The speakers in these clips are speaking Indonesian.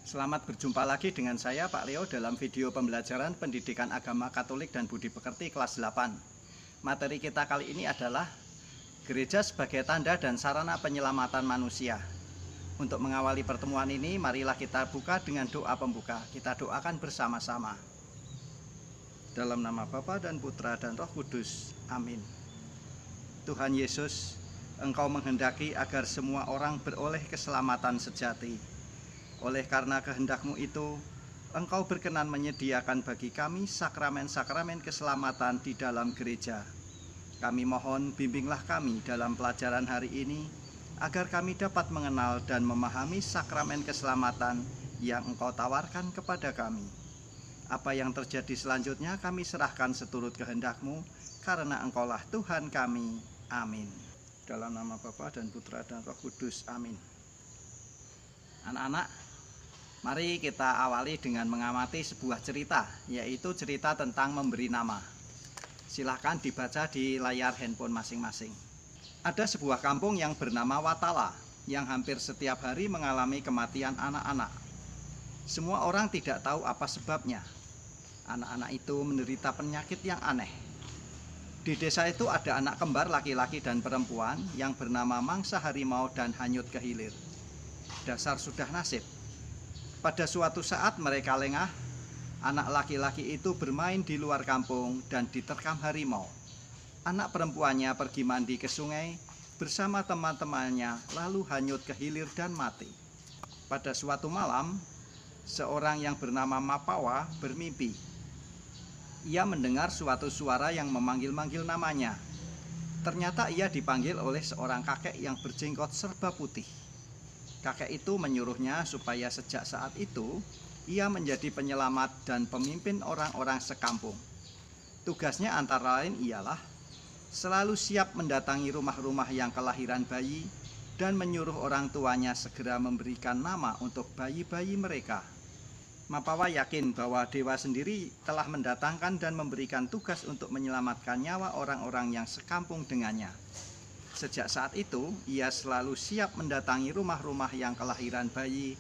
Selamat berjumpa lagi dengan saya Pak Leo dalam video pembelajaran Pendidikan Agama Katolik dan Budi Pekerti kelas 8. Materi kita kali ini adalah Gereja sebagai tanda dan sarana penyelamatan manusia. Untuk mengawali pertemuan ini, marilah kita buka dengan doa pembuka. Kita doakan bersama-sama. Dalam nama Bapa dan Putra dan Roh Kudus. Amin. Tuhan Yesus, Engkau menghendaki agar semua orang beroleh keselamatan sejati. Oleh karena kehendak-Mu itu, Engkau berkenan menyediakan bagi kami sakramen-sakramen keselamatan di dalam gereja. Kami mohon bimbinglah kami dalam pelajaran hari ini, agar kami dapat mengenal dan memahami sakramen keselamatan yang Engkau tawarkan kepada kami. Apa yang terjadi selanjutnya kami serahkan seturut kehendak-Mu, karena Engkaulah Tuhan kami. Amin. Dalam nama Bapa dan Putra dan Roh Kudus. Amin. Anak-anak, mari kita awali dengan mengamati sebuah cerita, yaitu cerita tentang memberi nama. Silahkan dibaca di layar handphone masing-masing. Ada sebuah kampung yang bernama Watala, yang hampir setiap hari mengalami kematian anak-anak. Semua orang tidak tahu apa sebabnya. Anak-anak itu menderita penyakit yang aneh. Di desa itu ada anak kembar laki-laki dan perempuan yang bernama Mangsa Harimau dan Hanyut Kehilir. Dasar sudah nasib. Pada suatu saat mereka lengah, anak laki-laki itu bermain di luar kampung dan diterkam harimau. Anak perempuannya pergi mandi ke sungai bersama teman-temannya, lalu hanyut kehilir dan mati. Pada suatu malam, seorang yang bernama Mapawa bermimpi. Ia mendengar suatu suara yang memanggil-manggil namanya. Ternyata ia dipanggil oleh seorang kakek yang berjenggot serba putih. Kakek itu menyuruhnya supaya sejak saat itu ia menjadi penyelamat dan pemimpin orang-orang sekampung. Tugasnya antara lain ialah selalu siap mendatangi rumah-rumah yang kelahiran bayi dan menyuruh orang tuanya segera memberikan nama untuk bayi-bayi mereka. Mapawa yakin bahwa Dewa sendiri telah mendatangkan dan memberikan tugas untuk menyelamatkan nyawa orang-orang yang sekampung dengannya. Sejak saat itu, ia selalu siap mendatangi rumah-rumah yang kelahiran bayi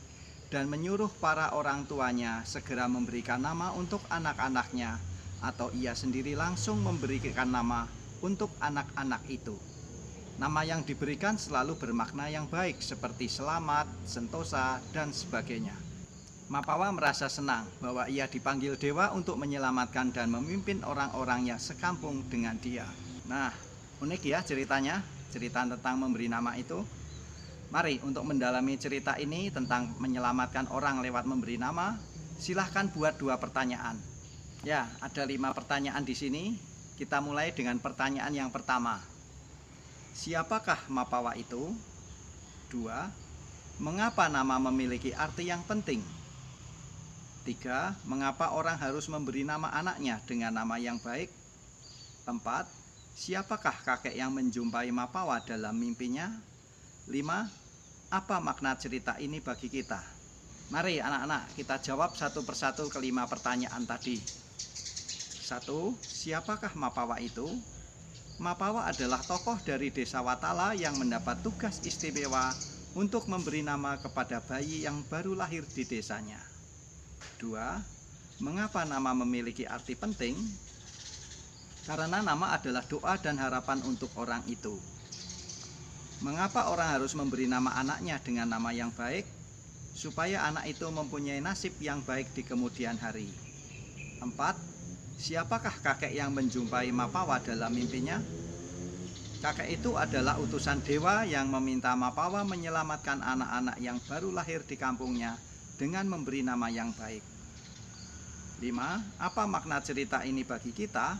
dan menyuruh para orang tuanya segera memberikan nama untuk anak-anaknya, atau ia sendiri langsung memberikan nama untuk anak-anak itu. Nama yang diberikan selalu bermakna yang baik seperti selamat, sentosa, dan sebagainya. Mapawa merasa senang bahwa ia dipanggil Dewa untuk menyelamatkan dan memimpin orang-orang yang sekampung dengan dia. Nah, unik ya ceritanya, cerita tentang memberi nama itu. Mari untuk mendalami cerita ini tentang menyelamatkan orang lewat memberi nama, silahkan buat 2 pertanyaan. Ya, ada 5 pertanyaan di sini. Kita mulai dengan pertanyaan yang pertama. Siapakah Mapawa itu? 2. Mengapa nama memiliki arti yang penting? 3. Mengapa orang harus memberi nama anaknya dengan nama yang baik? 4. Siapakah kakek yang menjumpai Mapawa dalam mimpinya? 5. Apa makna cerita ini bagi kita? Mari anak-anak kita jawab satu persatu ke 5 pertanyaan tadi. 1. Siapakah Mapawa itu? Mapawa adalah tokoh dari desa Watala yang mendapat tugas istimewa untuk memberi nama kepada bayi yang baru lahir di desanya. 2. Mengapa nama memiliki arti penting? Karena nama adalah doa dan harapan untuk orang itu. Mengapa orang harus memberi nama anaknya dengan nama yang baik? Supaya anak itu mempunyai nasib yang baik di kemudian hari. 4. Siapakah kakek yang menjumpai Mapawa dalam mimpinya? Kakek itu adalah utusan Dewa yang meminta Mapawa menyelamatkan anak-anak yang baru lahir di kampungnya dengan memberi nama yang baik. 5. Apa makna cerita ini bagi kita?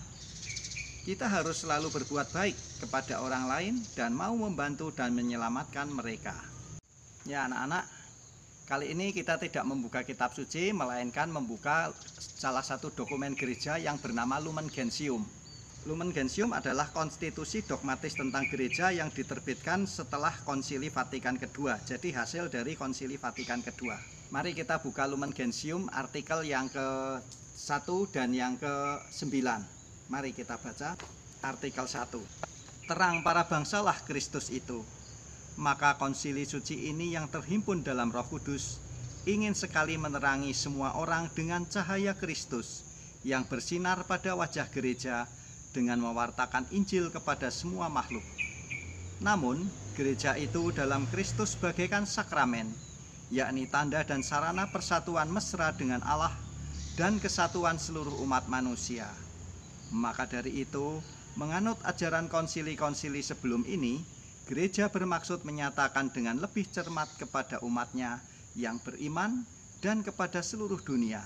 Kita harus selalu berbuat baik kepada orang lain dan mau membantu dan menyelamatkan mereka. Ya anak-anak, kali ini kita tidak membuka kitab suci, melainkan membuka salah satu dokumen gereja yang bernama Lumen Gentium. Lumen Gentium adalah konstitusi dogmatis tentang gereja yang diterbitkan setelah Konsili Vatikan II, jadi hasil dari Konsili Vatikan II. Mari kita buka Lumen Gentium artikel yang ke-1 dan yang ke-9. Mari kita baca artikel 1. Terang para bangsalah Kristus itu. Maka konsili suci ini yang terhimpun dalam Roh Kudus ingin sekali menerangi semua orang dengan cahaya Kristus yang bersinar pada wajah gereja dengan mewartakan Injil kepada semua makhluk. Namun, gereja itu dalam Kristus bagaikan sakramen, yakni tanda dan sarana persatuan mesra dengan Allah dan kesatuan seluruh umat manusia. Maka dari itu, menganut ajaran konsili-konsili sebelum ini, gereja bermaksud menyatakan dengan lebih cermat kepada umatnya yang beriman dan kepada seluruh dunia,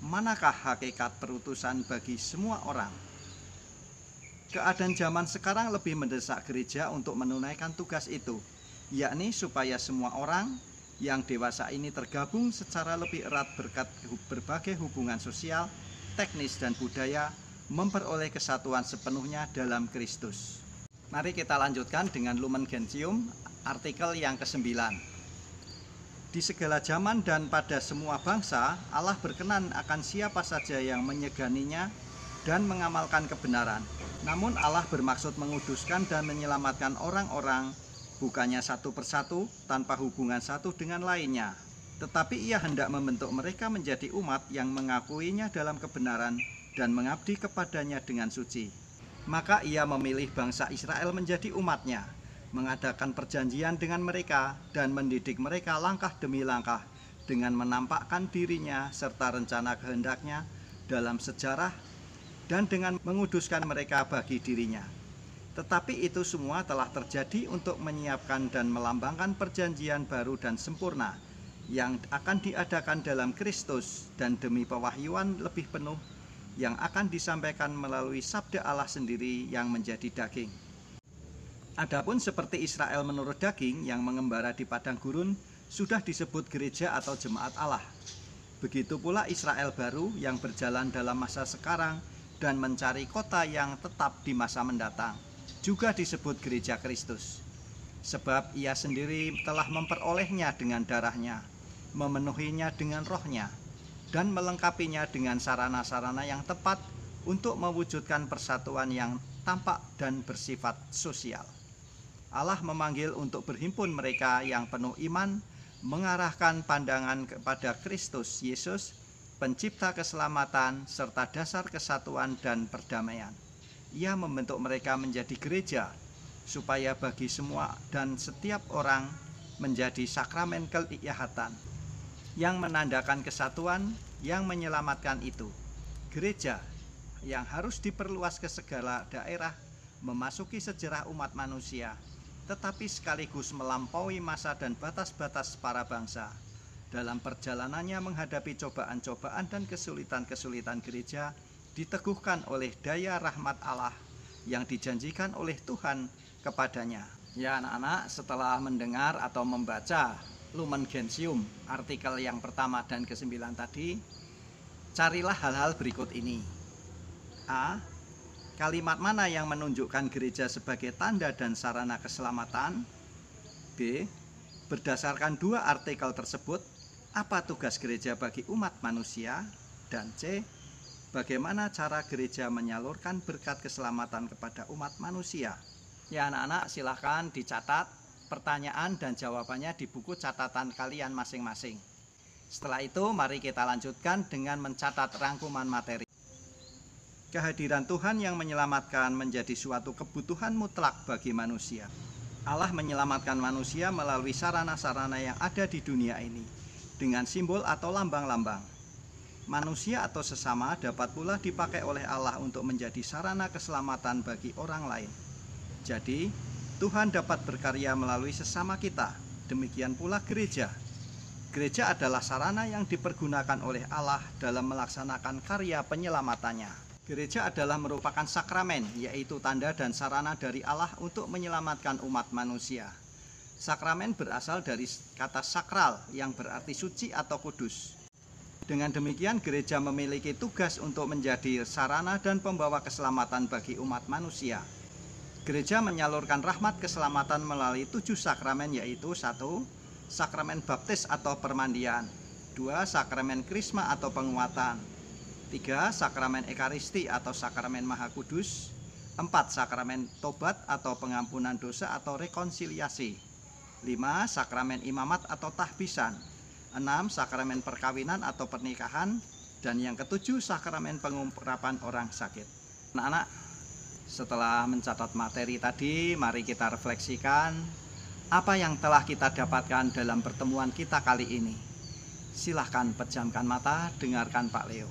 manakah hakikat perutusan bagi semua orang. Keadaan zaman sekarang lebih mendesak gereja untuk menunaikan tugas itu, yakni supaya semua orang yang dewasa ini tergabung secara lebih erat berkat berbagai hubungan sosial, teknis, dan budaya, memperoleh kesatuan sepenuhnya dalam Kristus. Mari kita lanjutkan dengan Lumen Gentium, artikel yang ke-9. Di segala zaman dan pada semua bangsa, Allah berkenan akan siapa saja yang menyeganinya dan mengamalkan kebenaran. Namun Allah bermaksud menguduskan dan menyelamatkan orang-orang, bukannya satu persatu tanpa hubungan satu dengan lainnya. Tetapi Ia hendak membentuk mereka menjadi umat yang mengakuinya dalam kebenaran dan mengabdi kepadanya dengan suci. Maka Ia memilih bangsa Israel menjadi umatnya, mengadakan perjanjian dengan mereka dan mendidik mereka langkah demi langkah dengan menampakkan dirinya serta rencana kehendaknya dalam sejarah dan dengan menguduskan mereka bagi dirinya. Tetapi itu semua telah terjadi untuk menyiapkan dan melambangkan perjanjian baru dan sempurna yang akan diadakan dalam Kristus dan demi pewahyuan lebih penuh yang akan disampaikan melalui sabda Allah sendiri yang menjadi daging. Adapun seperti Israel menurut daging yang mengembara di padang gurun sudah disebut gereja atau jemaat Allah. Begitu pula Israel baru yang berjalan dalam masa sekarang dan mencari kota yang tetap di masa mendatang juga disebut gereja Kristus. Sebab Ia sendiri telah memperolehnya dengan darahnya, memenuhinya dengan rohnya, dan melengkapinya dengan sarana-sarana yang tepat untuk mewujudkan persatuan yang tampak dan bersifat sosial. Allah memanggil untuk berhimpun mereka yang penuh iman, mengarahkan pandangan kepada Kristus Yesus, pencipta keselamatan serta dasar kesatuan dan perdamaian. Ia membentuk mereka menjadi gereja, supaya bagi semua dan setiap orang menjadi sakramen keikahatan yang menandakan kesatuan yang menyelamatkan itu. Gereja yang harus diperluas ke segala daerah, memasuki sejarah umat manusia, tetapi sekaligus melampaui masa dan batas-batas para bangsa. Dalam perjalanannya menghadapi cobaan-cobaan dan kesulitan-kesulitan, gereja diteguhkan oleh daya rahmat Allah yang dijanjikan oleh Tuhan kepadanya. Ya anak-anak, setelah mendengar atau membaca Lumen Gentium, artikel yang pertama dan ke-9 tadi, carilah hal-hal berikut ini. A. Kalimat mana yang menunjukkan gereja sebagai tanda dan sarana keselamatan? B. Berdasarkan dua artikel tersebut, apa tugas gereja bagi umat manusia? Dan C. Bagaimana cara gereja menyalurkan berkat keselamatan kepada umat manusia? Ya anak-anak, silahkan dicatat pertanyaan dan jawabannya di buku catatan kalian masing-masing. Setelah itu mari kita lanjutkan dengan mencatat rangkuman materi. Kehadiran Tuhan yang menyelamatkan menjadi suatu kebutuhan mutlak bagi manusia. Allah menyelamatkan manusia melalui sarana-sarana yang ada di dunia ini dengan simbol atau lambang-lambang. Manusia atau sesama dapat pula dipakai oleh Allah untuk menjadi sarana keselamatan bagi orang lain. Jadi, Tuhan dapat berkarya melalui sesama kita. Demikian pula gereja. Gereja adalah sarana yang dipergunakan oleh Allah dalam melaksanakan karya penyelamatannya. Gereja adalah merupakan sakramen, yaitu tanda dan sarana dari Allah untuk menyelamatkan umat manusia. Sakramen berasal dari kata sakral yang berarti suci atau kudus. Dengan demikian, gereja memiliki tugas untuk menjadi sarana dan pembawa keselamatan bagi umat manusia. Gereja menyalurkan rahmat keselamatan melalui 7 sakramen, yaitu 1. Sakramen baptis atau permandian, 2. Sakramen krisma atau penguatan, 3. Sakramen ekaristi atau sakramen maha kudus, 4. Sakramen tobat atau pengampunan dosa atau rekonsiliasi, 5. Sakramen imamat atau tahbisan, 6. Sakramen perkawinan atau pernikahan. Dan yang ke-7, sakramen pengurapan orang sakit. Anak-anak, setelah mencatat materi tadi, mari kita refleksikan apa yang telah kita dapatkan dalam pertemuan kita kali ini. Silahkan pejamkan mata, dengarkan Pak Leo.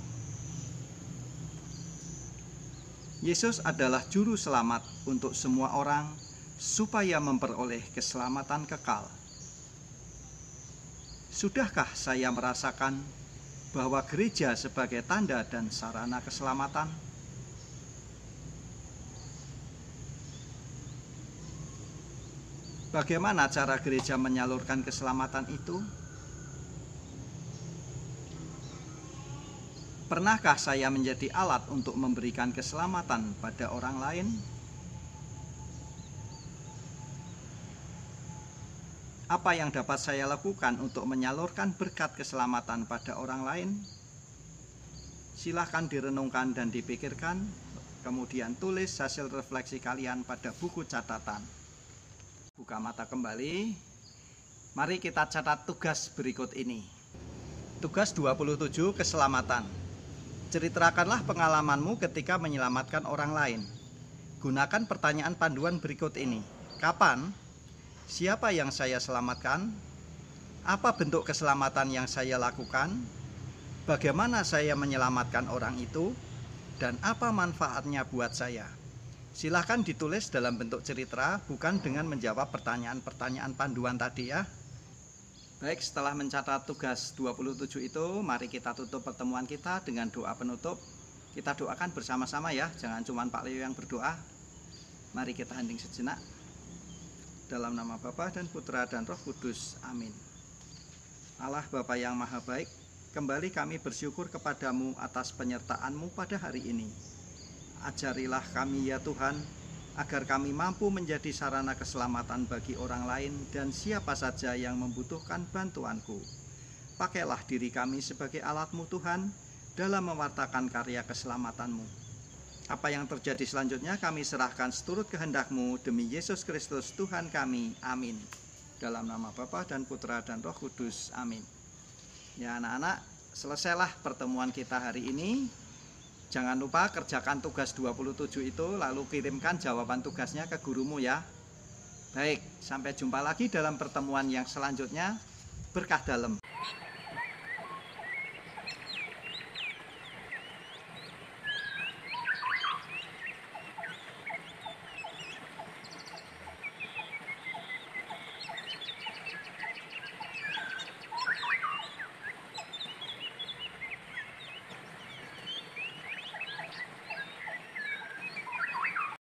Yesus adalah juru selamat untuk semua orang supaya memperoleh keselamatan kekal. Sudahkah saya merasakan bahwa gereja sebagai tanda dan sarana keselamatan? Bagaimana cara gereja menyalurkan keselamatan itu? Pernahkah saya menjadi alat untuk memberikan keselamatan pada orang lain? Apa yang dapat saya lakukan untuk menyalurkan berkat keselamatan pada orang lain? Silahkan direnungkan dan dipikirkan, kemudian tulis hasil refleksi kalian pada buku catatan. Buka mata kembali. Mari kita catat tugas berikut ini. Tugas 27, keselamatan. Ceritakanlah pengalamanmu ketika menyelamatkan orang lain. Gunakan pertanyaan panduan berikut ini. Kapan? Siapa yang saya selamatkan? Apa bentuk keselamatan yang saya lakukan? Bagaimana saya menyelamatkan orang itu? Dan apa manfaatnya buat saya? Silahkan ditulis dalam bentuk cerita, bukan dengan menjawab pertanyaan-pertanyaan panduan tadi ya. Baik, setelah mencatat tugas 27 itu, mari kita tutup pertemuan kita dengan doa penutup. Kita doakan bersama-sama ya, jangan cuma Pak Leo yang berdoa. Mari kita hening sejenak. Dalam nama Bapa dan Putra dan Roh Kudus, amin. Allah Bapa yang Maha Baik, kembali kami bersyukur kepadamu atas penyertaan-Mu pada hari ini. Ajarilah kami ya Tuhan, agar kami mampu menjadi sarana keselamatan bagi orang lain dan siapa saja yang membutuhkan bantuanku. Pakailah diri kami sebagai alat-Mu Tuhan dalam mewartakan karya keselamatan-Mu. Apa yang terjadi selanjutnya kami serahkan seturut kehendak-Mu demi Yesus Kristus Tuhan kami. Amin. Dalam nama Bapa dan Putra dan Roh Kudus. Amin. Ya anak-anak, selesailah pertemuan kita hari ini. Jangan lupa kerjakan tugas 27 itu, lalu kirimkan jawaban tugasnya ke gurumu ya. Baik, sampai jumpa lagi dalam pertemuan yang selanjutnya. Berkah dalam.